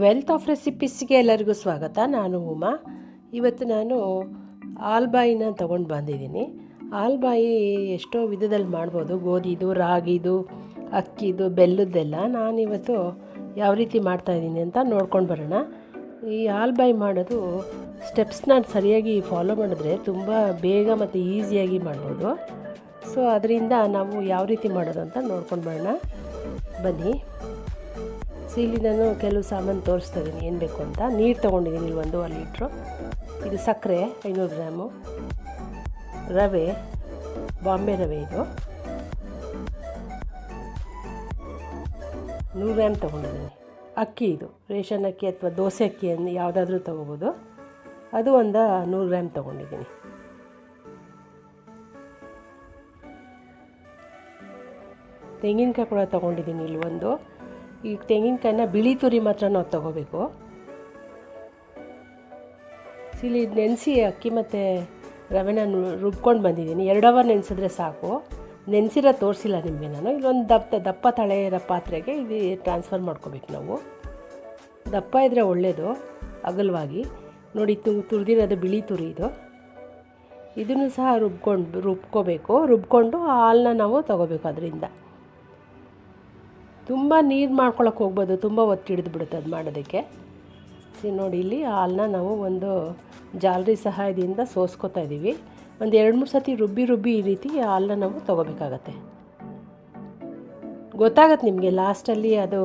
Wealth of ರೆಸಿಪೀಸ್ಗೆ ಎಲ್ಲರಿಗೂ ಸ್ವಾಗತ. ನಾನು ಉಮಾ. ಇವತ್ತು ನಾನು ಹಾಲ್ಬಾಯಿನ ತೊಗೊಂಡು ಬಂದಿದ್ದೀನಿ. ಹಾಲ್ಬಾಯಿ ಎಷ್ಟೋ ವಿಧದಲ್ಲಿ ಮಾಡ್ಬೋದು, ಗೋಧಿದು, ರಾಗಿದು, ಅಕ್ಕಿದು, ಬೆಲ್ಲದ್ದೆಲ್ಲ. ನಾನಿವತ್ತು ಯಾವ ರೀತಿ ಮಾಡ್ತಾಯಿದ್ದೀನಿ ಅಂತ ನೋಡ್ಕೊಂಡು ಬರೋಣ. ಈ ಹಾಲ್ಬಾಯಿ ಮಾಡೋದು ಸ್ಟೆಪ್ಸ್ನ ಸರಿಯಾಗಿ ಫಾಲೋ ಮಾಡಿದ್ರೆ ತುಂಬ ಬೇಗ ಮತ್ತು ಈಸಿಯಾಗಿ ಮಾಡ್ಬೋದು. ಸೊ ಅದರಿಂದ ನಾವು ಯಾವ ರೀತಿ ಮಾಡೋದು ಅಂತ ನೋಡ್ಕೊಂಡು ಬರೋಣ, ಬನ್ನಿ. ಇಲ್ಲಿ ನಾನು ಕೆಲವು ಸಾಮಾನು ತೋರಿಸ್ತಾ ಇದ್ದೀನಿ ಏನು ಬೇಕು ಅಂತ. ನೀರು ತೊಗೊಂಡಿದ್ದೀನಿ, ಇಲ್ಲಿ 1.5 ಲೀಟ್ರು. ಇದು ಸಕ್ಕರೆ 500 ಗ್ರಾಮು, ರವೆ ಬಾಂಬೆ ರವೆ, ಇದು 100 ಗ್ರಾಮ್ ತೊಗೊಂಡಿದ್ದೀನಿ. ಅಕ್ಕಿ, ಇದು ರೇಷನ್ ಅಕ್ಕಿ ಅಥವಾ ದೋಸೆ ಅಕ್ಕಿ ಯಾವುದಾದ್ರೂ ತೊಗೋಬೋದು, ಅದು ಒಂದು 100 ಗ್ರಾಮ್ ತೊಗೊಂಡಿದ್ದೀನಿ. ತೆಂಗಿನಕಾಯಿ ಕೂಡ ತೊಗೊಂಡಿದ್ದೀನಿ ಇಲ್ಲಿ ಒಂದು. ಈ ತೆಂಗಿನಕಾಯಿನ ಬಿಳಿ ತುರಿ ಮಾತ್ರ ನಾವು ತೊಗೋಬೇಕು. ಇಲ್ಲಿ ನೆನೆಸಿ ಅಕ್ಕಿ ಮತ್ತು ರವೆನ ರುಬ್ಕೊಂಡು ಬಂದಿದ್ದೀನಿ. 2 ಅವರ್ ನೆನೆಸಿದ್ರೆ ಸಾಕು. ನೆನೆಸಿರೋ ತೋರಿಸಿಲ್ಲ ನಿಮಗೆ ನಾನು. ಇಲ್ಲೊಂದು ದಪ್ಪ ತಳೆ ಇರೋ ಪಾತ್ರೆಗೆ ಇದು ಟ್ರಾನ್ಸ್ಫರ್ ಮಾಡ್ಕೋಬೇಕು ನಾವು. ದಪ್ಪ ಇದ್ದರೆ ಒಳ್ಳೆಯದು, ಅಗಲವಾಗಿ ನೋಡಿ. ತುರಿದಿರೋದು ಬಿಳಿ ತುರಿ ಇದು. ಇದನ್ನು ಸಹ ರುಬ್ಕೊಂಡು ಹಾಲನ್ನ ನಾವು ತೊಗೋಬೇಕು. ಅದರಿಂದ ತುಂಬ ನೀರು ಮಾಡ್ಕೊಳಕ್ಕೆ ಹೋಗ್ಬೋದು, ತುಂಬ ಒತ್ತು ಹಿಡಿದು ಬಿಡುತ್ತೆ ಅದು ಮಾಡೋದಕ್ಕೆ. ನೋಡಿ, ಇಲ್ಲಿ ಹಾಲನ್ನ ನಾವು ಒಂದು ಜಾಲರಿ ಸಹಾಯದಿಂದ ಸೋಸ್ಕೋತಾ ಇದ್ದೀವಿ. ಒಂದು 2-3 ಸತಿ ರುಬ್ಬಿ ಈ ರೀತಿ ಹಾಲನ್ನ ನಾವು ತೊಗೋಬೇಕಾಗತ್ತೆ. ಗೊತ್ತಾಗತ್ತೆ ನಿಮಗೆ ಲಾಸ್ಟಲ್ಲಿ ಅದು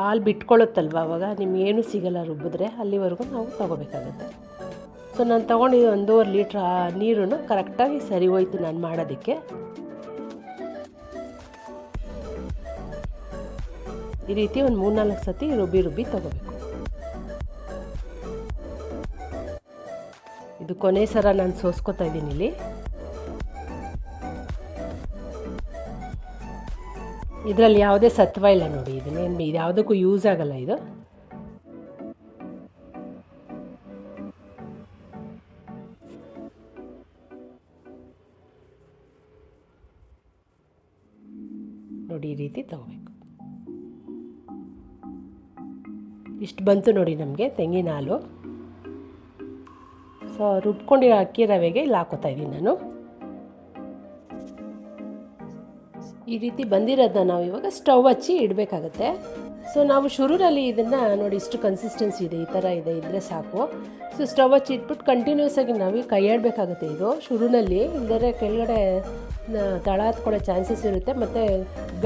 ಹಾಲು ಬಿಟ್ಕೊಳ್ಳುತ್ತಲ್ವ, ಆವಾಗ ನಿಮಗೇನು ಸಿಗೋಲ್ಲ ರುಬ್ಬಿದ್ರೆ. ಅಲ್ಲಿವರೆಗೂ ನಾವು ತೊಗೋಬೇಕಾಗತ್ತೆ. ಸೊ ನಾನು ತೊಗೊಂಡಿದ್ದು 1.5 ಲೀಟ್ರ್ ನೀರು ಕರೆಕ್ಟಾಗಿ ಸರಿ ಹೋಯ್ತು ನಾನು ಮಾಡೋದಕ್ಕೆ. ಈ ರೀತಿ ಒಂದು 3-4 ಸತಿ ರುಬ್ಬಿ ತೊಗೋಬೇಕು. ಇದು ಕೊನೆ ಸರ ನಾನು ಸೋಸ್ಕೋತಾ ಇದ್ದೀನಿ ಇಲ್ಲಿ. ಇದರಲ್ಲಿ ಯಾವುದೇ ಸತ್ವ ಇಲ್ಲ ನೋಡಿ. ಇದು ಯಾವುದಕ್ಕೂ ಯೂಸ್ ಆಗಲ್ಲ ಇದು. ನೋಡಿ, ಈ ರೀತಿ ತಗೋಬೇಕು. ಇಷ್ಟು ಬಂತು ನೋಡಿ ನಮಗೆ ತೆಂಗಿನ ಹಾಲು. ಸೊ ರುಬ್ಕೊಂಡಿರೋ ಅಕ್ಕಿ ರವೆಗೆ ಇಲ್ಲಿ ಹಾಕೋತಾ ಇದ್ದೀನಿ ನಾನು. ಈ ರೀತಿ ಬಂದಿರೋದನ್ನ ನಾವು ಇವಾಗ ಸ್ಟವ್ ಹಚ್ಚಿ ಇಡಬೇಕಾಗತ್ತೆ. ಸೊ ನಾವು ಶುರುನಲ್ಲಿ ಇದನ್ನು ನೋಡಿ, ಇಷ್ಟು ಕನ್ಸಿಸ್ಟೆನ್ಸಿ ಇದೆ, ಈ ಥರ ಇದೆ, ಇದ್ದರೆ ಸಾಕು. ಸೊ ಸ್ಟವ್ ಹಚ್ಚಿ ಇಟ್ಬಿಟ್ಟು ಕಂಟಿನ್ಯೂಸ್ ಆಗಿ ನಾವು ಕೈ ಆಡಬೇಕಾಗುತ್ತೆ. ಇದು ಶುರುನಲ್ಲಿ ಇಲ್ಲದ್ರೆ ಕೆಳಗಡೆ ತಳ ಹತ್ಕೊಳ್ಳೋ ಚಾನ್ಸಸ್ ಇರುತ್ತೆ, ಮತ್ತು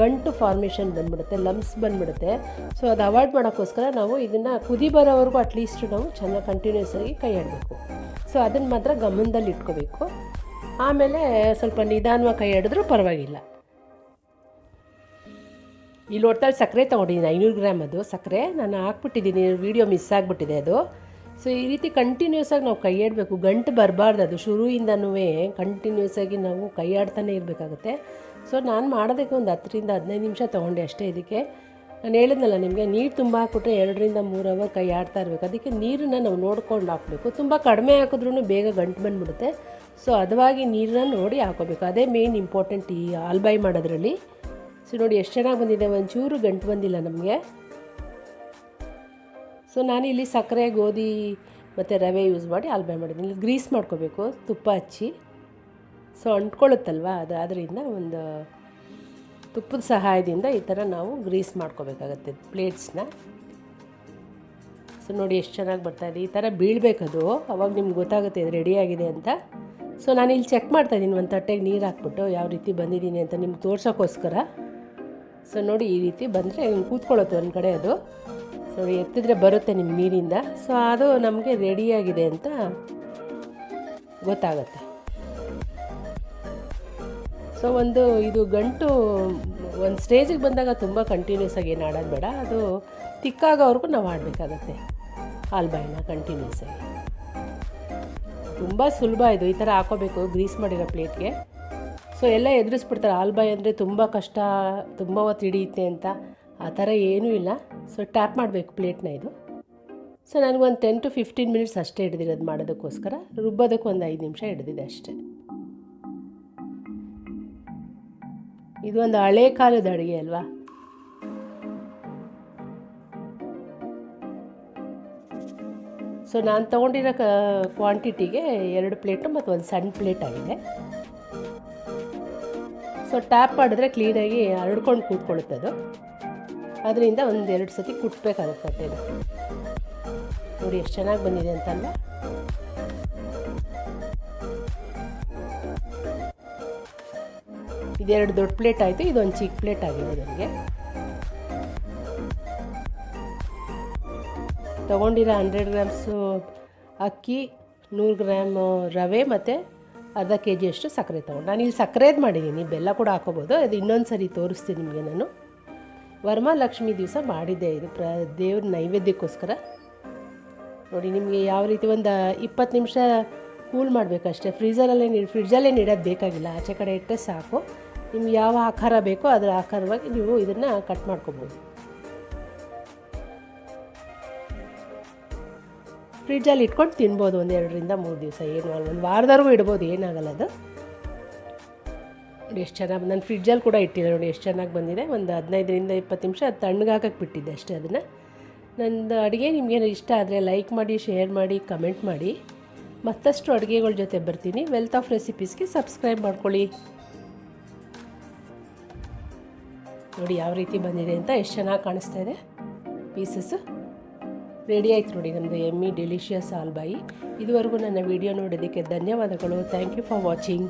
ಗಂಟು ಫಾರ್ಮೇಷನ್ ಬಂದುಬಿಡುತ್ತೆ, ಲಮ್ಸ್ ಬಂದುಬಿಡುತ್ತೆ. ಸೊ ಅದು ಅವಾಯ್ಡ್ ಮಾಡೋಕ್ಕೋಸ್ಕರ ನಾವು ಇದನ್ನು ಕುದಿ ಬರೋವರೆಗೂ ಅಟ್ಲೀಸ್ಟ್ ನಾವು ಚೆನ್ನಾಗಿ ಕಂಟಿನ್ಯೂಸ್ ಆಗಿ ಕೈ ಆಡಬೇಕು. ಸೊ ಅದನ್ನು ಮಾತ್ರ ಗಮನದಲ್ಲಿ ಇಟ್ಕೋಬೇಕು. ಆಮೇಲೆ ಸ್ವಲ್ಪ ನಿಧಾನವಾಗಿ ಕೈ ಆಡಿದ್ರೂ ಪರವಾಗಿಲ್ಲ. ಇಲ್ಲಿ ಒಟ್ಟಲ್ಲಿ ಸಕ್ಕರೆ ತೊಗೊಂಡಿದ್ದೀನಿ 500 ಗ್ರಾಮ್. ಅದು ಸಕ್ಕರೆ ನಾನು ಹಾಕ್ಬಿಟ್ಟಿದ್ದೀನಿ, ವೀಡಿಯೋ ಮಿಸ್ ಆಗಿಬಿಟ್ಟಿದೆ ಅದು. ಸೊ ಈ ರೀತಿ ಕಂಟಿನ್ಯೂಸ್ ಆಗಿ ನಾವು ಕೈ ಆಡಬೇಕು, ಗಂಟು ಬರಬಾರ್ದು. ಅದು ಶುರುವಿಂದನೂ ಕಂಟಿನ್ಯೂಸ್ ಆಗಿ ನಾವು ಕೈ ಆಡ್ತಾನೆ ಇರಬೇಕಾಗುತ್ತೆ. ಸೊ ನಾನು ಮಾಡೋದಕ್ಕೆ ಒಂದು 10-15 ನಿಮಿಷ ತೊಗೊಂಡೆ ಅಷ್ಟೇ. ಇದಕ್ಕೆ ನಾನು ಹೇಳಿದ್ನಲ್ಲ ನಿಮಗೆ, ನೀರು ತುಂಬ ಹಾಕ್ಬಿಟ್ರೆ 2-3 ಅವರ್ ಕೈ ಆಡ್ತಾ ಇರಬೇಕು. ಅದಕ್ಕೆ ನೀರನ್ನು ನಾವು ನೋಡ್ಕೊಂಡು ಹಾಕಬೇಕು. ತುಂಬ ಕಡಿಮೆ ಹಾಕಿದ್ರೂ ಬೇಗ ಗಂಟು ಬಂದುಬಿಡುತ್ತೆ. ಸೊ ಹದವಾಗಿ ನೀರನ್ನ ನೋಡಿ ಹಾಕೋಬೇಕು. ಅದೇ ಮೇನ್ ಇಂಪಾರ್ಟೆಂಟ್ ಈ ಹಾಲ್ಬಾಯಿ ಮಾಡೋದ್ರಲ್ಲಿ. ಸೊ ನೋಡಿ ಎಷ್ಟು ಚೆನ್ನಾಗಿ ಬಂದಿದೆ, ಒಂಚೂರು ಗಂಟು ಬಂದಿಲ್ಲ ನಮಗೆ. ಸೊ ನಾನಿಲ್ಲಿ ಸಕ್ಕರೆ, ಗೋಧಿ ಮತ್ತು ರವೆ ಯೂಸ್ ಮಾಡಿ ಹಾಲ್ಬಾಯಿ ಮಾಡಿದ್ದೀನಿ. ಇಲ್ಲಿ ಗ್ರೀಸ್ ಮಾಡ್ಕೋಬೇಕು ತುಪ್ಪ ಹಚ್ಚಿ. ಸೊ ಅಂಟ್ಕೊಳ್ಳುತ್ತಲ್ವ ಅದು, ಆದ್ದರಿಂದ ಒಂದು ತುಪ್ಪದ ಸಹಾಯದಿಂದ ಈ ಥರ ನಾವು ಗ್ರೀಸ್ ಮಾಡ್ಕೋಬೇಕಾಗತ್ತೆ ಪ್ಲೇಟ್ಸ್ನ. ಸೊ ನೋಡಿ ಎಷ್ಟು ಚೆನ್ನಾಗಿ ಬರ್ತಾಯಿದೆ. ಈ ಥರ ಬೀಳಬೇಕದು, ಅವಾಗ ನಿಮ್ಗೆ ಗೊತ್ತಾಗುತ್ತೆ ಇದು ರೆಡಿಯಾಗಿದೆ ಅಂತ. ಸೊ ನಾನಿಲ್ಲಿ ಚೆಕ್ ಮಾಡ್ತಾಯಿದ್ದೀನಿ ಒಂದು ತಟ್ಟೆಗೆ ನೀರು ಹಾಕ್ಬಿಟ್ಟು ಯಾವ ರೀತಿ ಬಂದಿದ್ದೀನಿ ಅಂತ ನಿಮ್ಗೆ ತೋರ್ಸೋಕ್ಕೋಸ್ಕರ. ಸೊ ನೋಡಿ, ಈ ರೀತಿ ಬಂದರೆ ಕೂತ್ಕೊಳ್ಳುತ್ತೆ ಒಂದು ಕಡೆ ಅದು. ಸೊ ಎತ್ತಿದ್ರೆ ಬರುತ್ತೆ ನಿಮ್ಮ ನೀರಿಂದ. ಸೊ ಅದು ನಮಗೆ ರೆಡಿಯಾಗಿದೆ ಅಂತ ಗೊತ್ತಾಗತ್ತೆ. ಸೊ ಇದು ಗಂಟು ಒಂದು ಸ್ಟೇಜಿಗೆ ಬಂದಾಗ ತುಂಬ ಕಂಟಿನ್ಯೂಸ್ ಆಗಿ ಏನು ಆಡೋದು ಬೇಡ. ಅದು ತಿಕ್ಕಾಗೋವರೆಗೂ ನಾವು ಆಡಬೇಕಾಗತ್ತೆ ಹಾಲ್ಬಾಯಿನ ಕಂಟಿನ್ಯೂಸ್ ಆಗಿ. ತುಂಬ ಸುಲಭ ಇದು, ಈ ಥರ ಹಾಕೋಬೇಕು ಗ್ರೀಸ್ ಮಾಡಿರೋ ಪ್ಲೇಟ್ಗೆ. ಸೊ ಎಲ್ಲ ಎದುರಿಸ್ಬಿಡ್ತಾರೆ ಹಾಲ್ಬಾಯಿ ಅಂದರೆ ತುಂಬ ಕಷ್ಟ, ತುಂಬ ಹೊತ್ತು ಹಿಡಿಯುತ್ತೆ ಅಂತ. ಆ ಥರ ಏನೂ ಇಲ್ಲ. ಸೊ ಟ್ಯಾಪ್ ಮಾಡಬೇಕು ಪ್ಲೇಟ್ನ ಇದು. ಸೊ ನನಗೊಂದು 10-15 ಮಿನಿಟ್ಸ್ ಅಷ್ಟೇ ಹಿಡಿದಿರೋದು ಮಾಡೋದಕ್ಕೋಸ್ಕರ. ರುಬ್ಬೋದಕ್ಕೆ ಒಂದು 5 ನಿಮಿಷ ಹಿಡಿದಿದೆ ಅಷ್ಟೇ. ಇದು ಒಂದು ಹಳೆ ಕಾಲದ ಅಡುಗೆ ಅಲ್ವಾ. ಸೊ ನಾನು ತೊಗೊಂಡಿರೋ ಕ್ವಾಂಟಿಟಿಗೆ 2 ಪ್ಲೇಟು ಮತ್ತು ಒಂದು ಸಣ್ಣ ಪ್ಲೇಟ್ ಆಗಿದೆ. ಸೊ ಟ್ಯಾಪ್ ಮಾಡಿದ್ರೆ ಕ್ಲೀನಾಗಿ ಹರಡ್ಕೊಂಡು ಕೂತ್ಕೊಳ್ಳುತ್ತೆ ಅದು. ಅದರಿಂದ 1-2 ಸತಿ ಕುಟ್ಟಬೇಕಾಗುತ್ತೆ ತಟ್ಟೆನ. ನೋಡಿ ಎಷ್ಟು ಚೆನ್ನಾಗಿ ಬಂದಿದೆ ಅಂತಲ್ವ. ಇದೆರಡು ದೊಡ್ಡ ಪ್ಲೇಟ್ ಆಯಿತು, ಇದೊಂದು ಚಿಕ್ಕ ಪ್ಲೇಟ್ ಆಗಿದೆ ನನಗೆ. ತೊಗೊಂಡಿರೋ 100 ಗ್ರಾಮ್ಸು ಅಕ್ಕಿ, 100 ಗ್ರಾಮ್ ರವೆ ಮತ್ತು ಅರ್ಧ kg ಅಷ್ಟು ಸಕ್ಕರೆ ತೊಗೊಂಡು. ನಾನು ಇಲ್ಲಿ ಸಕ್ಕರೆದು ಮಾಡಿದ್ದೀನಿ, ಬೆಲ್ಲ ಕೂಡ ಹಾಕೋಬೋದು. ಅದು ಇನ್ನೊಂದು ಸರಿ ತೋರಿಸ್ತೀನಿ ನಿಮಗೆ. ನಾನು ವರಮಹಾಲಕ್ಷ್ಮಿ ದಿವಸ ಮಾಡಿದ್ದೆ ಇದು, ದೇವ್ರ ನೈವೇದ್ಯಕ್ಕೋಸ್ಕರ. ನೋಡಿ ನಿಮಗೆ ಯಾವ ರೀತಿ ಒಂದು 20 ನಿಮಿಷ ಕೂಲ್ ಮಾಡಬೇಕಷ್ಟೇ. ಫ್ರಿಡ್ಜಲ್ಲೇ ಇಡೋದು ಬೇಕಾಗಿಲ್ಲ, ಆಚೆ ಕಡೆ ಇಟ್ಟರೆ ಸಾಕು. ನಿಮ್ಗೆ ಯಾವ ಆಕಾರ ಬೇಕೋ ಅದರ ಆಕಾರವಾಗಿ ನೀವು ಇದನ್ನು ಕಟ್ ಮಾಡ್ಕೊಬೋದು. ಫ್ರಿಡ್ಜಲ್ಲಿ ಇಟ್ಕೊಂಡು ತಿನ್ಬೋದು 1-2-3 ದಿವಸ, ಏನು ಒಂದು ವಾರದವರೆಗೂ ಇಡ್ಬೋದು, ಏನಾಗಲ್ಲ ಅದು. ನೋಡಿ ಎಷ್ಟು ಚೆನ್ನಾಗಿ, ನಾನು ಫ್ರಿಡ್ಜಲ್ಲಿ ಕೂಡ ಇಟ್ಟಿದ್ದೆ. ನೋಡಿ ಎಷ್ಟು ಚೆನ್ನಾಗಿ ಬಂದಿದೆ. ಒಂದು 15-20 ನಿಮಿಷ ತಣ್ಣಗಾಕಕ್ಕೆ ಬಿಟ್ಟಿದ್ದೆ ಅಷ್ಟೇ ಅದನ್ನು. ನಂದು ಅಡುಗೆ ನಿಮಗೇನು ಇಷ್ಟ ಆದರೆ ಲೈಕ್ ಮಾಡಿ, ಶೇರ್ ಮಾಡಿ, ಕಮೆಂಟ್ ಮಾಡಿ. ಮತ್ತಷ್ಟು ಅಡುಗೆಗಳ ಜೊತೆ ಬರ್ತೀನಿ. ವೆಲ್ತ್ ಆಫ್ ರೆಸಿಪೀಸ್ಗೆ ಸಬ್ಸ್ಕ್ರೈಬ್ ಮಾಡ್ಕೊಳ್ಳಿ. ನೋಡಿ ಯಾವ ರೀತಿ ಬಂದಿದೆ ಅಂತ, ಎಷ್ಟು ಚೆನ್ನಾಗಿ ಕಾಣಿಸ್ತಾ ಇದೆ ಪೀಸಸ್ಸು. ರೆಡಿ ಆಯ್ತು ನೋಡಿ ನಮ್ಮದು ಎಮ್ಮಿ ಡೆಲಿಷಿಯಸ್ ಹಾಲ್ಬಾಯಿ. ಇದುವರೆಗೂ ನನ್ನ ವಿಡಿಯೋ ನೋಡೋದಕ್ಕೆ ಧನ್ಯವಾದಗಳು. Thank you for watching.